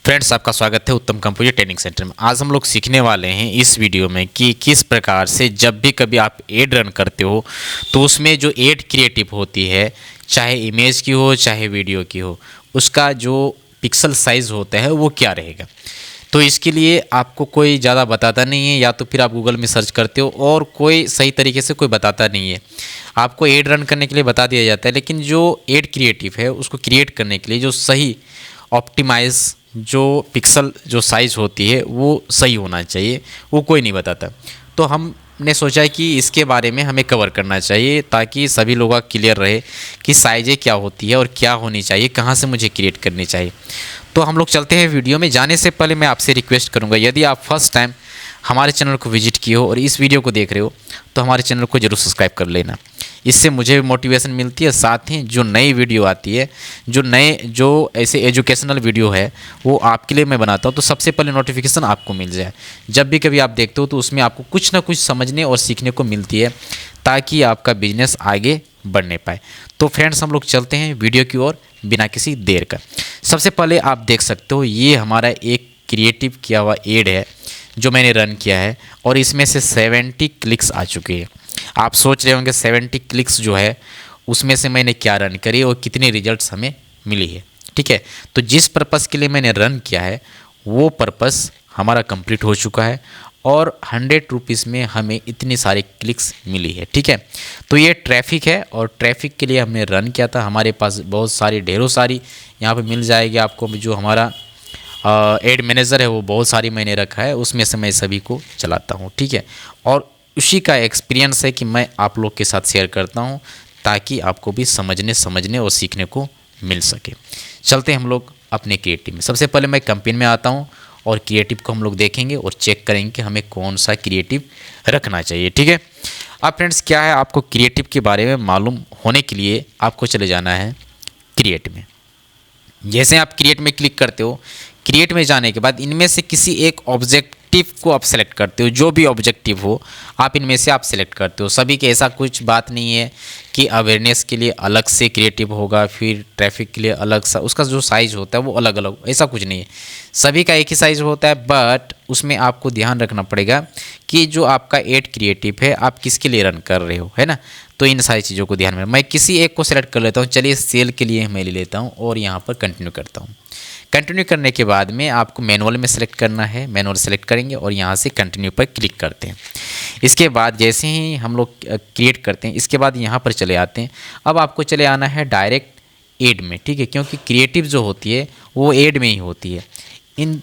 Friends, आपका स्वागत है उत्तम कंपोजिट ट्रेनिंग सेंटर में। आज हम लोग सीखने वाले हैं इस वीडियो में कि किस प्रकार से जब भी कभी आप एड रन करते हो तो उसमें जो एड क्रिएटिव होती है, चाहे इमेज की हो चाहे वीडियो की हो, उसका जो पिक्सल साइज़ होता है वो क्या रहेगा। तो इसके लिए आपको कोई ज़्यादा बताता नहीं है, या तो फिर आप गूगल में सर्च करते हो और कोई सही तरीके से कोई बताता नहीं है। आपको एड रन करने के लिए बता दिया जाता है, लेकिन जो एड क्रिएटिव है उसको क्रिएट करने के लिए जो सही ऑप्टिमाइज जो पिक्सल जो साइज़ होती है वो सही होना चाहिए, वो कोई नहीं बताता। तो हमने सोचा है कि इसके बारे में हमें कवर करना चाहिए ताकि सभी लोगों का क्लियर रहे कि साइज़ें क्या होती है और क्या होनी चाहिए, कहाँ से मुझे क्रिएट करनी चाहिए। तो हम लोग चलते हैं वीडियो में। जाने से पहले मैं आपसे रिक्वेस्ट करूँगा, यदि आप फर्स्ट टाइम हमारे चैनल को विजिट किए हो और इस वीडियो को देख रहे हो तो हमारे चैनल को ज़रूर सब्सक्राइब कर लेना। इससे मुझे भी मोटिवेशन मिलती है, साथ ही जो नई वीडियो आती है, जो ऐसे एजुकेशनल वीडियो है वो आपके लिए मैं बनाता हूँ, तो सबसे पहले नोटिफिकेशन आपको मिल जाए। जब भी कभी आप देखते हो तो उसमें आपको कुछ ना कुछ समझने और सीखने को मिलती है ताकि आपका बिजनेस आगे बढ़ने पाए। तो फ्रेंड्स, हम लोग चलते हैं वीडियो की ओर बिना किसी देर का। सबसे पहले आप देख सकते हो ये हमारा एक क्रिएटिव किया हुआ एड है जो मैंने रन किया है और इसमें से 70 क्लिक्स आ चुके हैं। आप सोच रहे होंगे 70 क्लिक्स जो है उसमें से मैंने क्या रन करी और कितने रिजल्ट्स हमें मिली है। ठीक है, तो जिस पर्पस के लिए मैंने रन किया है वो पर्पस हमारा कंप्लीट हो चुका है और 100 रुपीज़ में हमें इतनी सारी क्लिक्स मिली है। ठीक है, तो ये ट्रैफिक है और ट्रैफिक के लिए हमने रन किया था। हमारे पास बहुत सारी ढेरों सारी यहाँ पे मिल जाएगी आपको। जो हमारा एड मैनेजर है वो बहुत सारी मैंने रखा है, उसमें से मैं सभी को चलाता हूँ। ठीक है, और उसी का एक्सपीरियंस है कि मैं आप लोग के साथ शेयर करता हूँ ताकि आपको भी समझने और सीखने को मिल सके। चलते हैं हम लोग अपने क्रिएटिव में। सबसे पहले मैं कैंपेन में आता हूँ और क्रिएटिव को हम लोग देखेंगे और चेक करेंगे कि हमें कौन सा क्रिएटिव रखना चाहिए। ठीक है, अब फ्रेंड्स क्या है, आपको क्रिएटिव के बारे में मालूम होने के लिए आपको चले जाना है क्रिएट में। जैसे आप क्रिएट में क्लिक करते हो, क्रिएट में जाने के बाद इनमें से किसी एक ऑब्जेक्टिव को आप सेलेक्ट करते हो। जो भी ऑब्जेक्टिव हो आप इनमें से आप सेलेक्ट करते हो। सभी के ऐसा कुछ बात नहीं है कि अवेयरनेस के लिए अलग से क्रिएटिव होगा, फिर ट्रैफिक के लिए अलग सा, उसका जो साइज़ होता है वो अलग अलग, ऐसा कुछ नहीं है। सभी का एक ही साइज़ होता है, बट उसमें आपको ध्यान रखना पड़ेगा कि जो आपका एड क्रिएटिव है आप किसके लिए रन कर रहे हो, है ना। तो इन सारी चीज़ों को ध्यान में मैं किसी एक को सेलेक्ट कर लेता हूँ। चलिए सेल के लिए मैं ले लेता हूँ और यहाँ पर कंटिन्यू करता हूँ। कंटिन्यू करने के बाद में आपको मैनुअल में सेलेक्ट करना है, मैनुअल सेलेक्ट करेंगे और यहाँ से कंटिन्यू पर क्लिक करते हैं। इसके बाद जैसे ही हम लोग क्रिएट करते हैं, इसके बाद यहाँ पर चले आते हैं। अब आपको चले आना है डायरेक्ट एड में। ठीक है, क्योंकि क्रिएटिव जो होती है वो एड में ही होती है। इन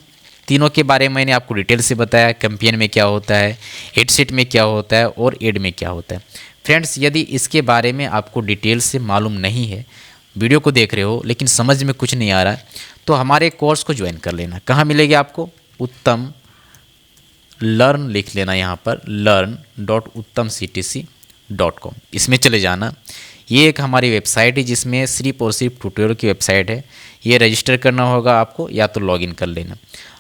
तीनों के बारे में मैंने आपको डिटेल से बताया, कैंपेन में क्या होता है, हेडसेट में क्या होता है और एड में क्या होता है। फ्रेंड्स, यदि इसके बारे में आपको डिटेल से मालूम नहीं है, वीडियो को देख रहे हो लेकिन समझ में कुछ नहीं आ रहा है, तो हमारे कोर्स को ज्वाइन कर लेना। कहाँ मिलेगी आपको? उत्तम लर्न लिख लेना, यहाँ पर learn.uttamctc.com, इसमें चले जाना। ये एक हमारी वेबसाइट है जिसमें सिर्फ और सिर्फ ट्यूटोरियल की वेबसाइट है। ये रजिस्टर करना होगा आपको, या तो लॉगिन कर लेना।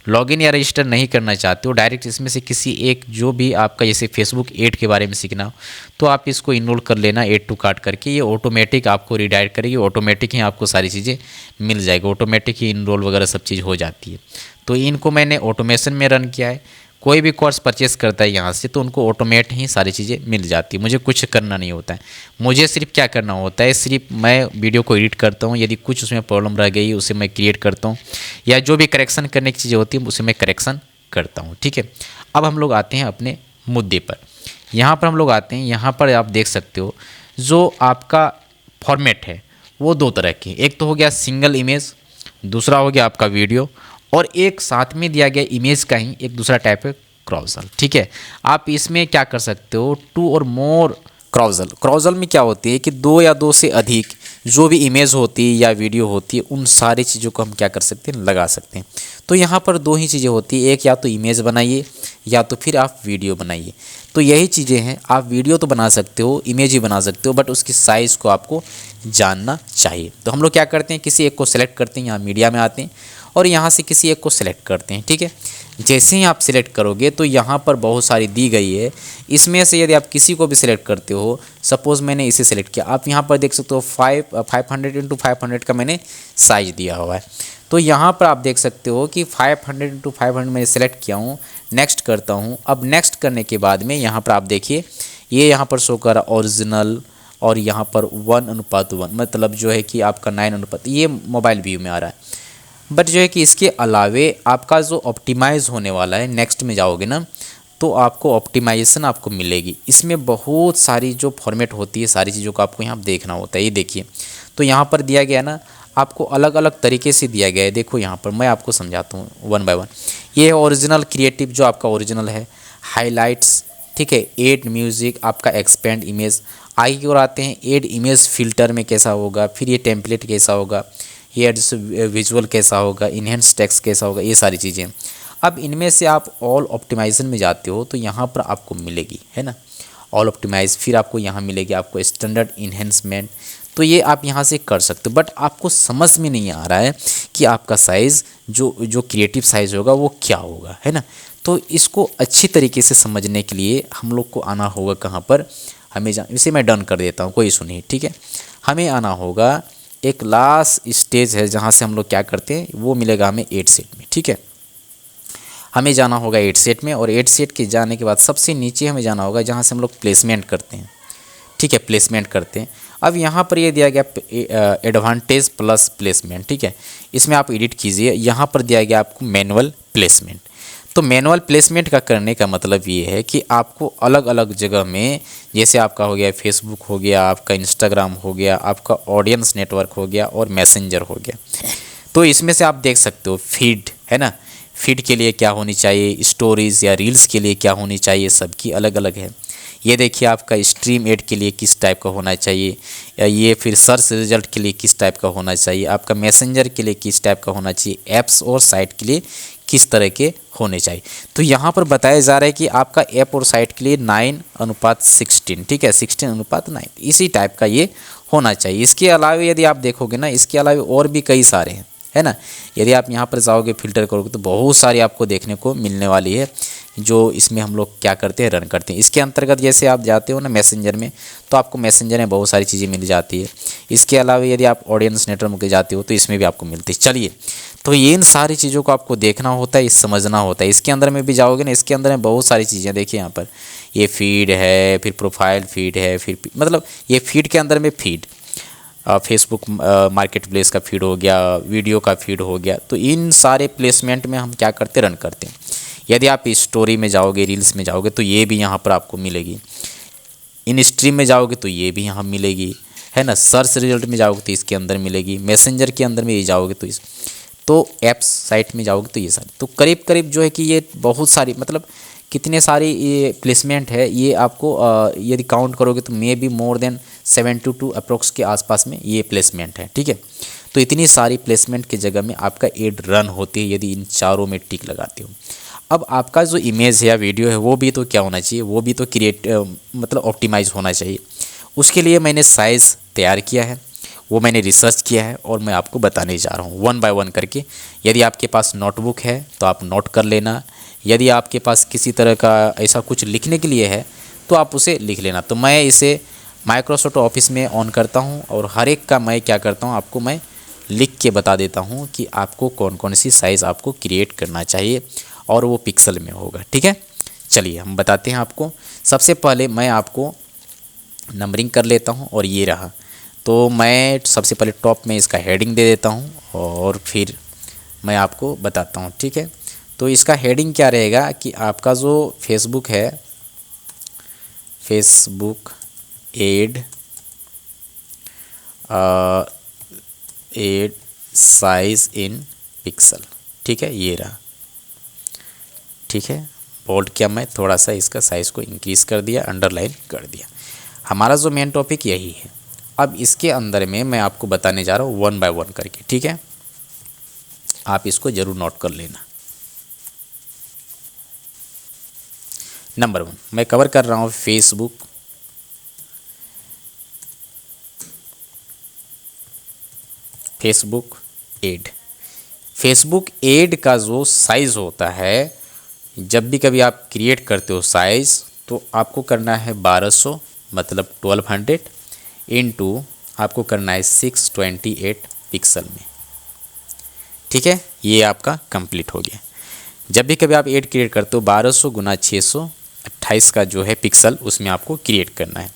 लॉगिन या रजिस्टर नहीं करना चाहते हो, डायरेक्ट इसमें से किसी एक जो भी आपका, जैसे फेसबुक एड के बारे में सीखना हो तो आप इसको इनरोल कर लेना एड टू कार्ट करके। ये ऑटोमेटिक आपको रिडायरेक्ट करेगी, ऑटोमेटिक ही आपको सारी चीज़ें मिल जाएगी, ऑटोमेटिक ही इनरोल वगैरह सब चीज़ हो जाती है। तो इनको मैंने ऑटोमेशन में रन किया है। कोई भी कोर्स परचेस करता है यहाँ से तो उनको ऑटोमेट ही सारी चीज़ें मिल जाती है, मुझे कुछ करना नहीं होता है। मुझे सिर्फ क्या करना होता है, सिर्फ मैं वीडियो को एडिट करता हूँ, यदि कुछ उसमें प्रॉब्लम रह गई उसे मैं क्रिएट करता हूँ, या जो भी करेक्शन करने की चीज़ें होती हैं उसे मैं करेक्शन करता हूँ। ठीक है, अब हम लोग आते हैं अपने मुद्दे पर। यहाँ पर हम लोग आते हैं, यहाँ पर आप देख सकते हो जो आपका फॉर्मेट है वो दो तरह के, एक तो हो गया सिंगल इमेज, दूसरा हो गया आपका वीडियो, और एक साथ में दिया गया इमेज का ही एक दूसरा टाइप है क्रॉजल। ठीक है, आप इसमें क्या कर सकते हो, 2 और मोर क्रॉजल। क्रॉजल में क्या होती है कि 2 या 2 से अधिक जो भी इमेज होती है या वीडियो होती है उन सारी चीज़ों को हम क्या कर सकते हैं, लगा सकते हैं। तो यहाँ पर 2 ही चीज़ें होती है, एक या तो इमेज बनाइए या तो फिर आप वीडियो बनाइए। तो यही चीज़ें हैं, आप वीडियो तो बना सकते हो, इमेज ही बना सकते हो, बट उसकी साइज़ को आपको जानना चाहिए। तो हम लोग क्या करते हैं, किसी एक को सेलेक्ट करते हैं, यहाँ मीडिया में आते हैं और यहाँ से किसी एक को सिलेक्ट करते हैं। ठीक है, जैसे ही आप सिलेक्ट करोगे तो यहाँ पर बहुत सारी दी गई है, इसमें से यदि आप किसी को भी सिलेक्ट करते हो, सपोज़ मैंने इसे सिलेक्ट किया, आप यहाँ पर देख सकते हो 500 × 500 का मैंने साइज दिया हुआ है। तो तो यहाँ पर आप देख सकते हो कि 500x500 मैं सेलेक्ट किया हूँ, नेक्स्ट करता हूँ। अब नेक्स्ट करने के बाद में यहाँ पर आप देखिए ये यहाँ पर शो कर ओरिजिनल और यहाँ पर 1:1 मतलब जो है कि आपका 9:, ये मोबाइल व्यू में आ रहा है। बट जो है कि इसके अलावे आपका जो ऑप्टिमाइज़ होने वाला है, नेक्स्ट में जाओगे ना तो आपको ऑप्टिमाइजेशन आपको मिलेगी। इसमें बहुत सारी जो फॉर्मेट होती है, सारी चीज़ों को आपको यहाँ देखना होता है। ये देखिए तो यहाँ पर दिया गया ना, आपको अलग अलग तरीके से दिया गया है। देखो यहाँ पर मैं आपको समझाता हूँ 1 बाय 1। ये है ओरिजिनल क्रिएटिव, जो आपका ओरिजिनल है, हाइलाइट्स, ठीक है, एड म्यूज़िक, आपका एक्सपेंड इमेज। आगे की ओर आते हैं, एड इमेज फिल्टर में कैसा होगा, फिर ये टेम्पलेट कैसा होगा, ये विजुअल कैसा होगा, इनहेंस टेक्स्ट कैसा होगा, ये सारी चीज़ें। अब इनमें से आप ऑल ऑप्टिमाइजेशन में जाते हो तो यहाँ पर आपको मिलेगी, है ना, ऑल ऑप्टिमाइज। फिर आपको यहाँ मिलेगी आपको स्टैंडर्ड इन्हेंसमेंट। तो ये आप यहाँ से कर सकते हो, बट आपको समझ में नहीं आ रहा है कि आपका साइज़ जो क्रिएटिव साइज़ होगा वो क्या होगा, है ना। तो इसको अच्छी तरीके से समझने के लिए हम लोग को आना होगा कहाँ पर, हमें इसे मैं डन कर देता हूँ, कोई सुनिए, ठीक है। हमें आना होगा, एक लास्ट स्टेज है जहाँ से हम लोग क्या करते हैं, वो मिलेगा हमें 8 सेट में, ठीक है। हमें जाना होगा 8 सेट में, और 8 सेट के जाने के बाद सबसे नीचे हमें जाना होगा जहाँ से हम लोग प्लेसमेंट करते हैं, ठीक है, प्लेसमेंट करते हैं। अब यहाँ पर ये दिया गया एडवांटेज प्लस प्लेसमेंट, ठीक है, इसमें आप एडिट कीजिए। यहाँ पर दिया गया आपको मैनुअल प्लेसमेंट। तो मैनुअल प्लेसमेंट का करने का मतलब ये है कि आपको अलग अलग जगह में, जैसे आपका हो गया फेसबुक हो गया, आपका इंस्टाग्राम हो गया, आपका ऑडियंस नेटवर्क हो गया और मैसेंजर हो गया। तो इसमें से आप देख सकते हो फीड, है ना, फीड के लिए क्या होनी चाहिए, स्टोरीज़ या रील्स के लिए क्या होनी चाहिए, सबकी अलग अलग है। ये देखिए आपका स्ट्रीम एड के लिए किस टाइप का होना चाहिए, या ये फिर सर्च रिजल्ट के लिए किस टाइप का होना चाहिए, आपका मैसेंजर के लिए किस टाइप का होना चाहिए, ऐप्स और साइट के लिए किस तरह के होने चाहिए। तो यहाँ पर बताया जा रहा है कि आपका ऐप और साइट के लिए 9:16, ठीक है, 16:9, इसी टाइप का ये होना चाहिए। इसके अलावा यदि आप देखोगे ना, इसके अलावा और भी कई सारे हैं, है ना। यदि आप यहाँ पर जाओगे फिल्टर करोगे तो बहुत सारी आपको देखने को मिलने वाली है, जो इसमें हम लोग क्या करते हैं, रन करते हैं। इसके अंतर्गत जैसे आप जाते हो ना मैसेंजर में, तो आपको मैसेंजर में बहुत सारी चीज़ें मिल जाती है। इसके अलावा यदि आप ऑडियंस नेटवर्क में जाते हो तो इसमें भी आपको मिलती है। चलिए, तो ये इन सारी चीज़ों को आपको देखना होता है, समझना होता है। इसके अंदर में भी जाओगे ना, इसके अंदर में बहुत सारी चीज़ें, देखिए यहाँ पर ये फीड है, फिर प्रोफाइल फीड है, फिर मतलब ये फीड के अंदर में फीड, फेसबुक मार्केट प्लेस का फीड हो गया, वीडियो का फीड हो गया। तो इन सारे प्लेसमेंट में हम क्या करते, रन करते हैं। यदि आप स्टोरी में जाओगे, रील्स में जाओगे तो ये भी यहाँ पर आपको मिलेगी। इन स्ट्रीम में जाओगे तो ये भी यहाँ मिलेगी, है ना। सर्च रिजल्ट में जाओगे तो इसके अंदर मिलेगी, मैसेंजर के अंदर में ये जाओगे तो ऐप्स साइट में जाओगे तो ये सारी। तो करीब करीब जो है कि ये बहुत सारी, मतलब कितने सारी ये प्लेसमेंट है, ये आपको यदि काउंट करोगे तो may be more than 72 approx के आसपास में ये प्लेसमेंट है, ठीक है। तो इतनी सारी प्लेसमेंट की जगह में आपका एड रन होती है यदि इन चारों में टिक लगाते हो। अब आपका जो इमेज है या वीडियो है वो भी तो क्या होना चाहिए, वो भी तो मतलब ऑप्टिमाइज होना चाहिए। उसके लिए मैंने साइज़ तैयार किया है, वो मैंने रिसर्च किया है और मैं आपको बताने जा रहा हूँ 1 बाय 1 करके। यदि आपके पास नोटबुक है तो आप नोट कर लेना, यदि आपके पास किसी तरह का ऐसा कुछ लिखने के लिए है तो आप उसे लिख लेना। तो मैं इसे माइक्रोसॉफ्ट ऑफिस में ऑन करता हूँ और हर एक का मैं क्या करता हूँ, आपको मैं लिख के बता देता हूँ कि आपको कौन कौन सी साइज़ आपको क्रिएट करना चाहिए और वो पिक्सल में होगा, ठीक है। चलिए हम बताते हैं आपको। सबसे पहले मैं आपको नंबरिंग कर लेता हूँ और ये रहा। तो मैं सबसे पहले टॉप में इसका हेडिंग दे देता हूँ और फिर मैं आपको बताता हूँ, ठीक है। तो इसका हेडिंग क्या रहेगा कि आपका जो फेसबुक है, Facebook ad size in pixel, ठीक है, ये रहा, ठीक है। बोल्ड किया मैं थोड़ा सा, इसका साइज़ को इंक्रीज़ कर दिया, अंडरलाइन कर दिया। हमारा जो मेन टॉपिक यही है। अब इसके अंदर में मैं आपको बताने जा रहा हूँ 1 बाय 1 करके, ठीक है। आप इसको ज़रूर नोट कर लेना। नंबर 1 मैं कवर कर रहा हूँ फेसबुक एड। फेसबुक एड का जो साइज़ होता है, जब भी कभी आप क्रिएट करते हो साइज़, तो आपको करना है 1200 मतलब 1200 इंटू आपको करना है 628 पिक्सल में, ठीक है, ये आपका कंप्लीट हो गया। जब भी कभी आप एड क्रिएट करते हो 1200 गुना 628 का जो है पिक्सल उसमें आपको क्रिएट करना है।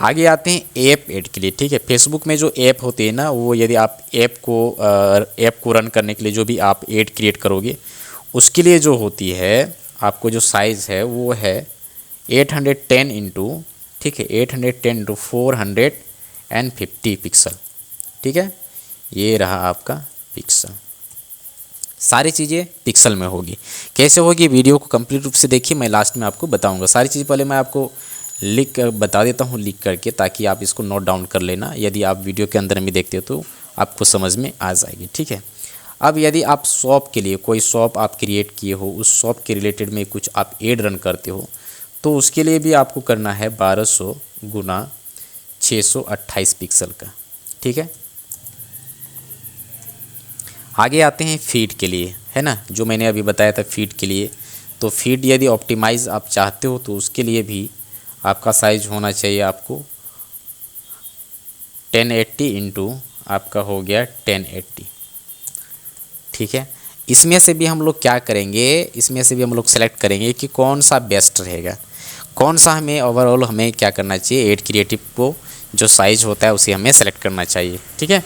आगे आते हैं ऐप ऐड के लिए। ठीक है, फेसबुक में जो ऐप होते हैं ना, वो यदि आप ऐप को रन करने के लिए जो भी आप ऐड क्रिएट करोगे उसके लिए जो होती है आपको जो साइज़ है वो है 810 इंटू, ठीक है, 810 इंटू 450 पिक्सल। ठीक है, ये रहा आपका पिक्सल। सारी चीज़ें पिक्सल में होगी। कैसे होगी, वीडियो को कंप्लीट रूप से देखिए, मैं लास्ट में आपको बताऊंगा। सारी चीज़ पहले मैं आपको लिख कर बता देता हूँ, लिख करके, ताकि आप इसको नोट डाउन कर लेना। यदि आप वीडियो के अंदर में देखते हो तो आपको समझ में आ जाएगी। ठीक है, अब यदि आप शॉप के लिए कोई शॉप आप क्रिएट किए हो, उस शॉप के रिलेटेड में कुछ आप एड रन करते हो, तो उसके लिए भी आपको करना है 1200 गुना 628 पिक्सल का। ठीक है, आगे आते हैं फीड के लिए, है ना, जो मैंने अभी बताया था फीड के लिए। तो फीड यदि ऑप्टिमाइज़ आप चाहते हो तो उसके लिए भी आपका साइज होना चाहिए आपको 1080 इंटू आपका हो गया 1080। ठीक है, इसमें से भी हम लोग क्या करेंगे, इसमें से भी हम लोग सेलेक्ट करेंगे कि कौन सा बेस्ट रहेगा, कौन सा हमें ओवरऑल हमें क्या करना चाहिए, एड क्रिएटिव को जो साइज़ होता है उसे हमें सेलेक्ट करना चाहिए। ठीक है,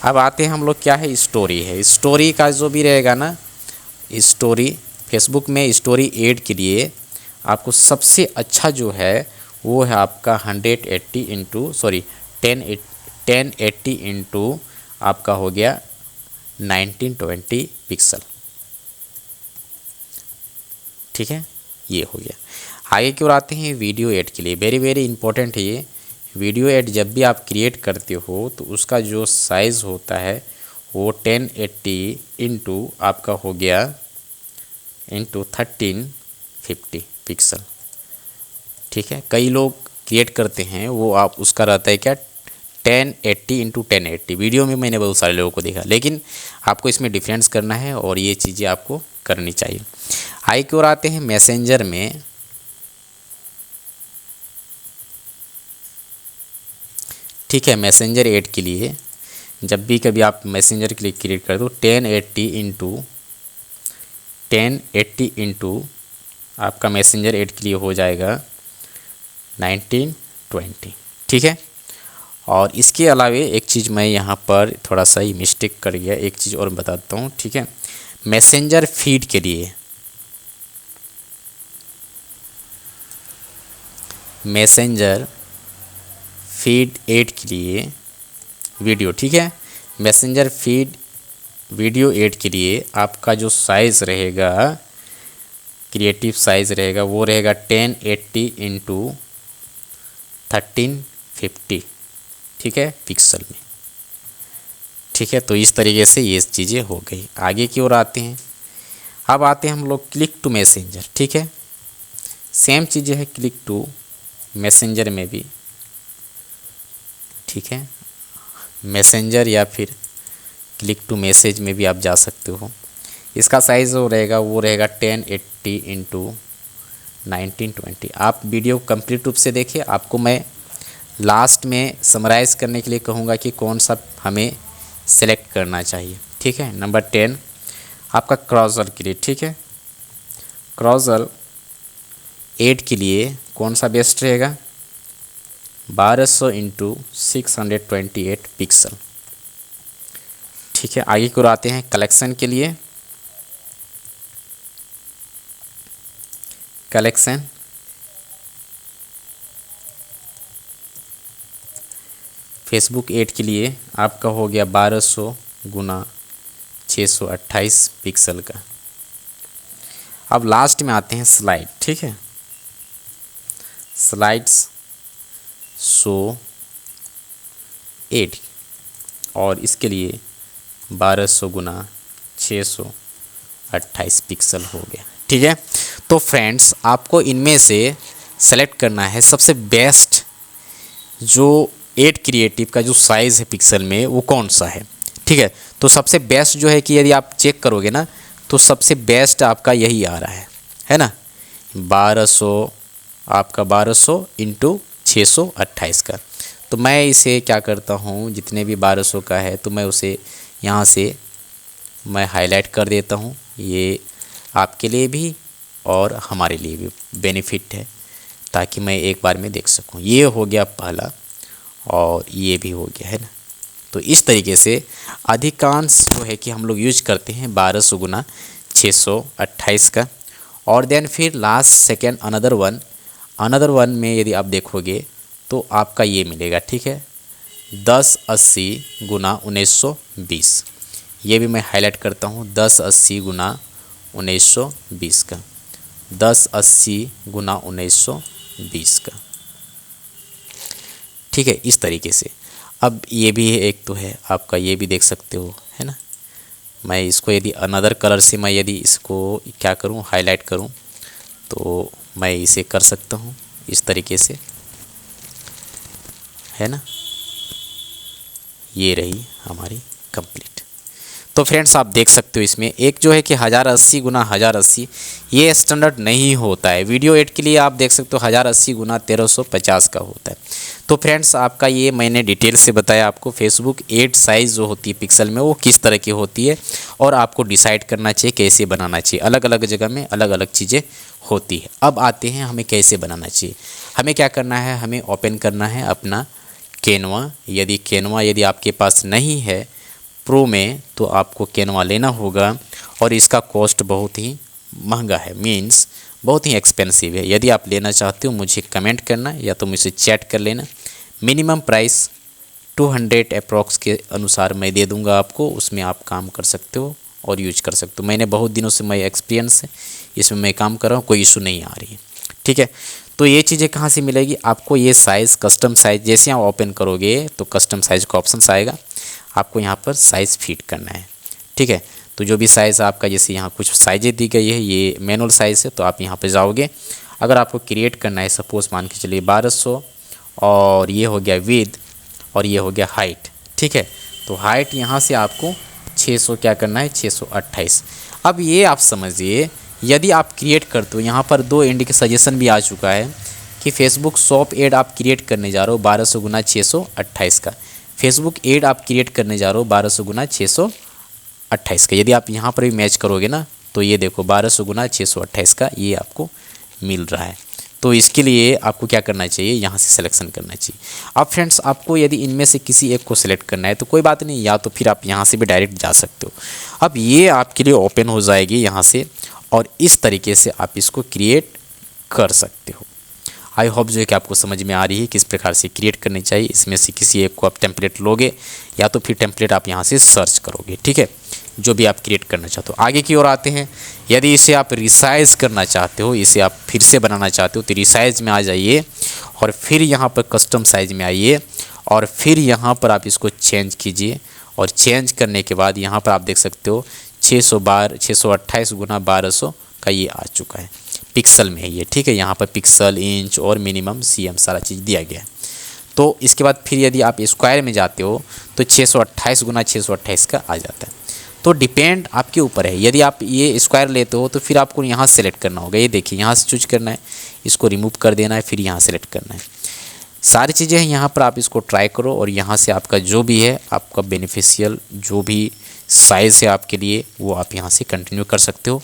अब आते हैं हम लोग क्या है, स्टोरी है। स्टोरी का जो भी रहेगा ना, स्टोरी फेसबुक में स्टोरी ऐड के लिए आपको सबसे अच्छा जो है वो है आपका 180 इंटू 1080 इंटू आपका हो गया 1920 पिक्सल। ठीक है, ये हो गया। आगे की ओर आते हैं वीडियो ऐड के लिए। वेरी वेरी इंपॉर्टेंट है ये। वीडियो ऐड जब भी आप क्रिएट करते हो तो उसका जो साइज़ होता है वो 1080 इंटू आपका हो गया इंटू 1350 पिक्सल। ठीक है, कई लोग क्रिएट करते हैं वो आप उसका रहता है क्या 1080 इंटू 1080। वीडियो में मैंने बहुत सारे लोगों को देखा, लेकिन आपको इसमें डिफरेंस करना है और ये चीज़ें आपको करनी चाहिए। आगे की ओर आते हैं मैसेंजर में। ठीक है, मैसेंजर ऐड के लिए जब भी कभी आप मैसेंजर के लिए क्रिएट कर दो 1080 इंटू आपका मैसेंजर ऐड के लिए हो जाएगा 1920। ठीक है, और इसके अलावे एक चीज़ मैं यहाँ पर थोड़ा सा ही मिस्टेक कर गया, एक चीज़ और बताता हूँ। ठीक है, मैसेंजर फीड के लिए मैसेंजर फीड ऐड के लिए वीडियो, ठीक है, मैसेंजर फीड वीडियो ऐड के लिए आपका जो साइज़ रहेगा, क्रिएटिव साइज़ रहेगा, वो रहेगा 1080 इंटू 1350। ठीक है, पिक्सल में। ठीक है, तो इस तरीके से ये चीज़ें हो गई। आगे की ओर आते हैं। अब आते हैं हम लोग क्लिक टू मैसेंजर। ठीक है, सेम चीज़ें है क्लिक टू मैसेंजर में भी। ठीक है, मैसेंजर या फिर क्लिक टू मैसेज में भी आप जा सकते हो। इसका साइज़ जो रहेगा वो रहेगा 1080 इंटू 1920। आप वीडियो कंप्लीट रूप से देखिए, आपको मैं लास्ट में समराइज़ करने के लिए कहूँगा कि कौन सा हमें सेलेक्ट करना चाहिए। ठीक है, नंबर 10 आपका क्रॉजर के लिए। ठीक है, क्रॉजर ऐड के लिए कौन सा बेस्ट रहेगा, 1200 इंटू 628 पिक्सल। ठीक है, आगे को आते हैं कलेक्शन के लिए। कलेक्शन फेसबुक ऐड के लिए आपका हो गया 1200 गुना 628 पिक्सल का। अब लास्ट में आते हैं स्लाइड। ठीक है, स्लाइड्स शो ऐड और इसके लिए 1200 गुना 628 पिक्सल हो गया। ठीक है, तो फ्रेंड्स आपको इनमें से सेलेक्ट करना है सबसे बेस्ट जो ऐड क्रिएटिव का जो साइज़ है पिक्सल में वो कौन सा है। ठीक है, तो सबसे बेस्ट जो है कि यदि आप चेक करोगे ना तो सबसे बेस्ट आपका यही आ रहा है ना, 1200 आपका 1200 इंटू 628 का। तो मैं इसे क्या करता हूँ, जितने भी 1200 का है तो मैं उसे यहाँ से मैं हाईलाइट कर देता हूँ। ये आपके लिए भी और हमारे लिए भी बेनिफिट है, ताकि मैं एक बार में देख सकूँ। ये हो गया पहला और ये भी हो गया, है ना। तो इस तरीके से अधिकांश जो है कि हम लोग यूज करते हैं 1200 गुना 628 का। और देन फिर लास्ट सेकेंड अनदर वन में यदि आप देखोगे तो आपका ये मिलेगा, ठीक है, 1080 गुना 1920। ये भी मैं हाईलाइट करता हूँ, 1080 गुना 1920 का, 1080 गुना 1920 का, ठीक है, इस तरीके से। अब ये भी एक तो है आपका, ये भी देख सकते हो, है ना। मैं इसको यदि अनदर कलर से मैं यदि इसको क्या करूं, हाईलाइट करूं, तो मैं इसे कर सकता हूं इस तरीके से, है ना। ये रही हमारी कंप्लीट। तो फ्रेंड्स आप देख सकते हो इसमें एक जो है कि 1080 गुना 1080 ये स्टैंडर्ड नहीं होता है। वीडियो एड के लिए आप देख सकते हो 1080 गुना 1350 का होता है। तो फ्रेंड्स आपका ये मैंने डिटेल से बताया आपको फेसबुक एड साइज़ जो होती है पिक्सल में वो किस तरह की होती है, और आपको डिसाइड करना चाहिए कैसे बनाना चाहिए। अलग अलग जगह में अलग अलग चीज़ें होती है। अब आते हैं हमें कैसे बनाना चाहिए। हमें क्या करना है, हमें ओपन करना है अपना कैनवा। यदि आपके पास नहीं है प्रो में तो आपको कैनवा लेना होगा, और इसका कॉस्ट बहुत ही महंगा है, मीन्स बहुत ही एक्सपेंसिव है। यदि आप लेना चाहते हो मुझे कमेंट करना या तो मुझसे चैट कर लेना। मिनिमम प्राइस 200 अप्रॉक्स के अनुसार मैं दे दूंगा आपको, उसमें आप काम कर सकते हो और यूज कर सकते हो। मैंने बहुत दिनों से मैं एक्सपीरियंस है इसमें, मैं काम कर रहा हूँ, कोई इशू नहीं आ रही है, ठीक है। तो ये चीज़ें कहाँ से मिलेगी आपको, ये साइज़ कस्टम साइज़ जैसे आप ओपन करोगे तो कस्टम साइज़ का ऑप्शन आएगा, आपको यहाँ पर साइज़ फिट करना है, ठीक है। तो जो भी साइज़ आपका, जैसे यहाँ कुछ साइजें दी गई है, ये मैनुअल साइज़ है, तो आप यहाँ पे जाओगे। अगर आपको क्रिएट करना है, सपोज़ मान के चलिए 1200, और ये हो गया विड्थ और ये हो गया हाइट, ठीक है। तो हाइट यहाँ से आपको 600 क्या करना है, 628। अब ये आप समझिए यदि आप क्रिएट करते हो, यहाँ पर 2 एंड के सजेशन भी आ चुका है कि फेसबुक शॉप एड आप क्रिएट करने जा रहे हो 1200 गुना 628 का। फेसबुक एड आप क्रिएट करने जा रहे हो 1200 गुना 628 का। यदि आप यहाँ पर भी मैच करोगे ना तो ये देखो 1200 गुना 628 का ये आपको मिल रहा है। तो इसके लिए आपको क्या करना चाहिए, यहाँ से सिलेक्शन करना चाहिए। अब फ्रेंड्स आपको यदि इनमें से किसी एक को सिलेक्ट करना है तो कोई बात नहीं, या तो फिर आप यहाँ से भी डायरेक्ट जा सकते हो। अब ये आपके लिए ओपन हो जाएगी यहाँ से, और इस तरीके से आप इसको क्रिएट कर सकते हो। आई होप जो है कि आपको समझ में आ रही है किस प्रकार से क्रिएट करनी चाहिए। इसमें से किसी एक को आप टेम्पलेट लोगे या तो फिर टेम्पलेट आप यहाँ से सर्च करोगे, ठीक है, जो भी आप क्रिएट करना चाहते हो। आगे की ओर आते हैं। यदि इसे आप रिसाइज़ करना चाहते हो, इसे आप फिर से बनाना चाहते हो, तो रिसाइज़ में आ जाइए और फिर यहाँ पर कस्टम साइज़ में आइए, और फिर यहाँ पर आप इसको चेंज कीजिए। और चेंज करने के बाद यहाँ पर आप देख सकते हो 628 गुना 1200 का ये आ चुका है, पिक्सल में है ये, ठीक है। यहाँ पर पिक्सल, इंच और मिनिमम सीएम सारा चीज़ दिया गया है। तो इसके बाद फिर यदि आप स्क्वायर में जाते हो तो 628 गुना 628 का आ जाता है। तो डिपेंड आपके ऊपर है। यदि आप ये स्क्वायर लेते हो तो फिर आपको यहाँ सेलेक्ट करना होगा। ये देखिए यहाँ से चूज करना है, इसको रिमूव कर देना है, फिर यहाँ सेलेक्ट करना है। सारी चीज़ें हैं यहाँ पर, आप इसको ट्राई करो और यहाँ से आपका जो भी है आपका बेनिफिशियल जो भी साइज़ है आपके लिए वो आप यहाँ से कंटिन्यू कर सकते हो।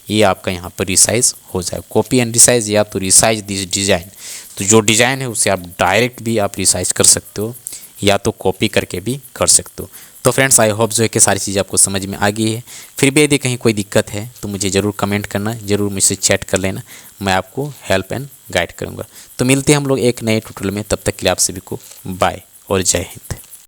ये आपका यहाँ पर रिसाइज हो जाए, कॉपी एंड रिसाइज या तो रिसाइज दिस डिज़ाइन। तो जो डिज़ाइन है उसे आप डायरेक्ट भी आप रिसाइज कर सकते हो या तो कॉपी करके भी कर सकते हो। तो फ्रेंड्स आई होप जो है कि सारी चीज़ें आपको समझ में आ गई है। फिर भी यदि कहीं कोई दिक्कत है तो मुझे ज़रूर कमेंट करना, ज़रूर मुझसे चैट कर लेना, मैं आपको हेल्प एंड गाइड करूँगा। तो मिलते हैं हम लोग एक नए ट्यूटोरियल में, तब तक के लिए आप सभी को बाय और जय हिंद।